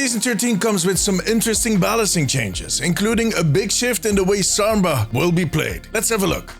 Season 13 comes with some interesting balancing changes, including a big shift in the way Sombra will be played. Let's have a look.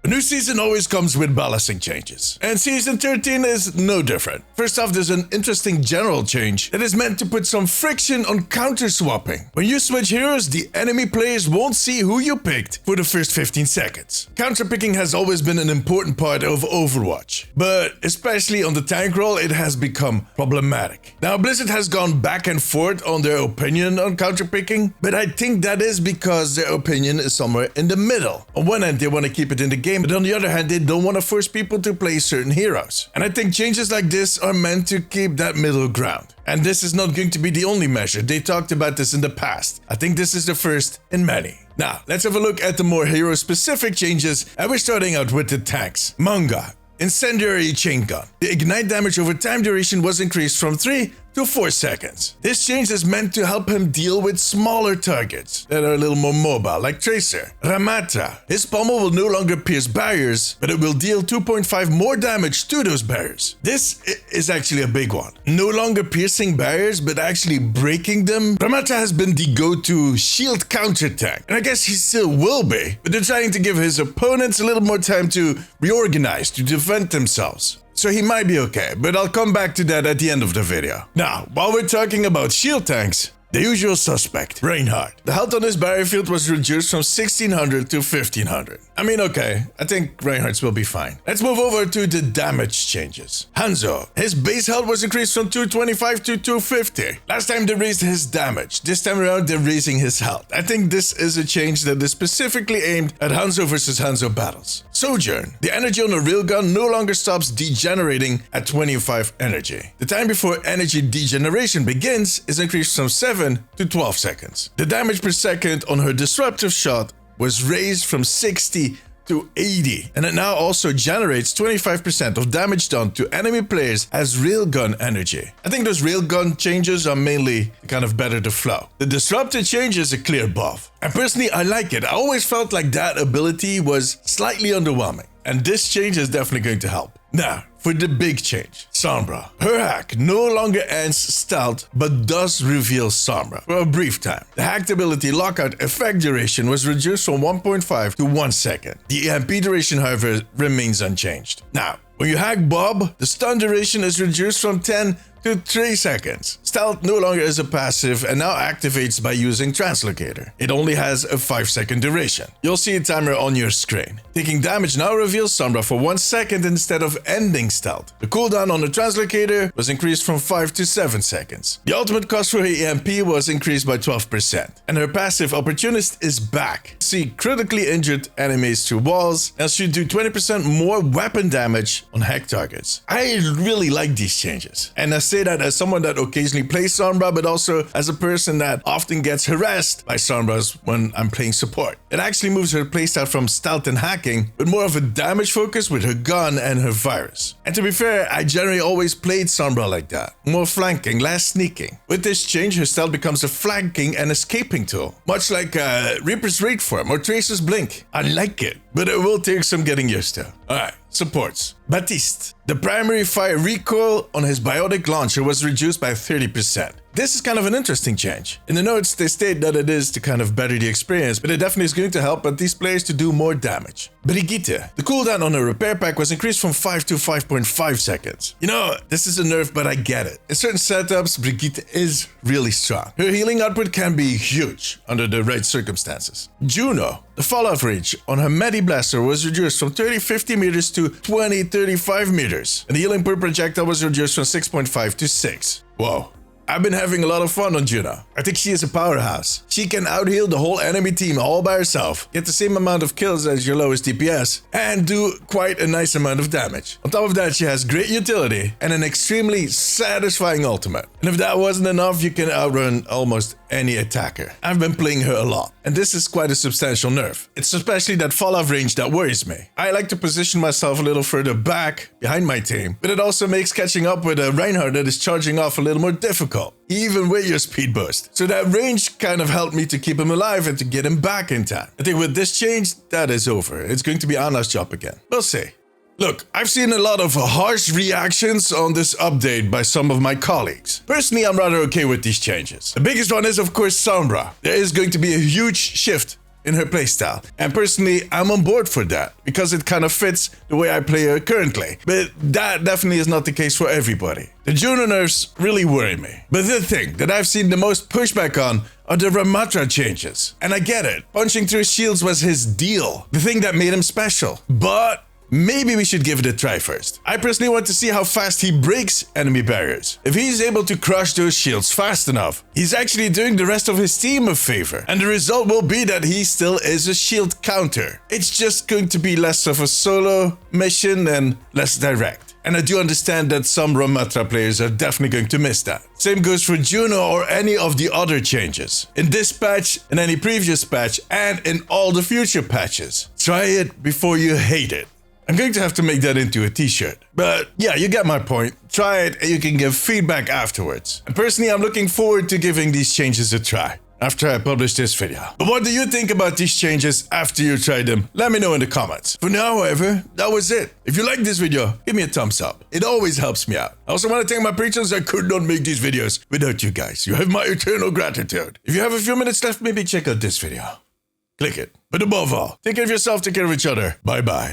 A new season always comes with balancing changes, and Season 13 is no different. First off, there's an interesting general change that is meant to put some friction on counter-swapping. When you switch heroes, the enemy players won't see who you picked for the first 15 seconds. Counter-picking has always been an important part of Overwatch, but especially on the tank role, it has become problematic. Now, Blizzard has gone back and forth on their opinion on counter-picking, but I think that is because their opinion is somewhere in the middle. On one hand, they want to keep it in the game, but on the other hand, they don't want to force people to play certain heroes. And I think changes like this are meant to keep that middle ground. And this is not going to be the only measure. They talked about this in the past. I think this is the first in many. Now, let's have a look at the more hero-specific changes, and we're starting out with the tanks. Mauga, Incendiary Chain Gun. The ignite damage over time duration was increased from 3 to 4 seconds. This change is meant to help him deal with smaller targets that are a little more mobile, like Tracer. Ramattra. His pommel will no longer pierce barriers, but it will deal 2.5 more damage to those barriers. This is actually a big one. No longer piercing barriers, but actually breaking them. Ramattra has been the go-to shield counter tank, and I guess he still will be, but they're trying to give his opponents a little more time to reorganize, to defend themselves. So he might be okay, but I'll come back to that at the end of the video. Now, while we're talking about shield tanks, the usual suspect, Reinhardt. The health on his barrier field was reduced from 1600 to 1500. I mean, okay, I think Reinhardt's will be fine. Let's move over to the damage changes. Hanzo. His base health was increased from 225 to 250. Last time they raised his damage. This time around, they're raising his health. I think this is a change that is specifically aimed at Hanzo versus Hanzo battles. Sojourn. The energy on a railgun no longer stops degenerating at 25 energy. The time before energy degeneration begins is increased from 7 to 12 seconds. The damage per second on her disruptive shot was raised from 60 to 80, and it now also generates 25% of damage done to enemy players as railgun energy. I think those railgun changes are mainly to kind of better the flow. The disrupted change is a clear buff, and personally I like it. I always felt like that ability was slightly underwhelming, and this change is definitely going to help. Now, for the big change, Sombra. Her hack no longer ends stealth, but does reveal Sombra for a brief time. The hacked ability lockout effect duration was reduced from 1.5 to 1 second. The EMP duration, however, remains unchanged. Now, when you hack Bob, the stun duration is reduced from 10 to 3 seconds. Stealth no longer is a passive and now activates by using Translocator. It only has a 5-second duration. You'll see a timer on your screen. Taking damage now reveals Sombra for 1 second instead of ending stealth. The cooldown on the Translocator was increased from 5 to 7 seconds. The ultimate cost for her EMP was increased by 12%. And her passive Opportunist is back. See critically injured enemies through walls and should do 20% more weapon damage on hack targets. I really like these changes. And I say that as someone that occasionally plays Sombra, but also as a person that often gets harassed by Sombras when I'm playing support. It actually moves her playstyle from stealth and hacking, with more of a damage focus with her gun and her virus. And to be fair, I generally always played Sombra like that. More flanking, less sneaking. With this change, her stealth becomes a flanking and escaping tool. Much like Reaper's Raid Form or Tracer's Blink. I like it, but it will take some getting used to. Alright, supports. Baptiste. The primary fire recoil on his biotic launcher was reduced by 30%. This is kind of an interesting change. In the notes, they state that it is to kind of better the experience, but it definitely is going to help these players to do more damage. Brigitte. The cooldown on her repair pack was increased from 5 to 5.5 seconds. You know, this is a nerf, but I get it. In certain setups, Brigitte is really strong. Her healing output can be huge under the right circumstances. Juno. The fallout range on her Medi Blaster was reduced from 30-50 meters to 20-35 meters, and the healing per projectile was reduced from 6.5 to 6. Whoa. I've been having a lot of fun on Juno. I think she is a powerhouse. She can out-heal the whole enemy team all by herself, get the same amount of kills as your lowest DPS, and do quite a nice amount of damage. On top of that, she has great utility and an extremely satisfying ultimate. And if that wasn't enough, you can outrun almost any attacker. I've been playing her a lot, and this is quite a substantial nerf. It's especially that fallout range that worries me. I like to position myself a little further back behind my team, but it also makes catching up with a Reinhardt that is charging off a little more difficult, even with your speed boost. So that range kind of helped me to keep him alive and to get him back in time. I think with this change, that is over. It's going to be Anna's job again. We'll see. Look, I've seen a lot of harsh reactions on this update by some of my colleagues. Personally, I'm rather okay with these changes. The biggest one is, of course, Sombra. There is going to be a huge shift in her playstyle. And personally, I'm on board for that, because it kind of fits the way I play her currently. But that definitely is not the case for everybody. The Juno nerfs really worry me. But the thing that I've seen the most pushback on are the Ramattra changes. And I get it, punching through shields was his deal, the thing that made him special. But maybe we should give it a try first. I personally want to see how fast he breaks enemy barriers. If he's able to crush those shields fast enough, he's actually doing the rest of his team a favor. And the result will be that he still is a shield counter. It's just going to be less of a solo mission and less direct. And I do understand that some Ramattra players are definitely going to miss that. Same goes for Juno or any of the other changes. In this patch, in any previous patch, and in all the future patches. Try it before you hate it. I'm going to have to make that into a t-shirt. But yeah, you get my point. Try it and you can give feedback afterwards. And personally, I'm looking forward to giving these changes a try after I publish this video. But what do you think about these changes after you tried them? Let me know in the comments. For now, however, that was it. If you liked this video, give me a thumbs up. It always helps me out. I also want to thank my patrons. I could not make these videos without you guys. You have my eternal gratitude. If you have a few minutes left, maybe check out this video. Click it. But above all, take care of yourself, take care of each other. Bye-bye.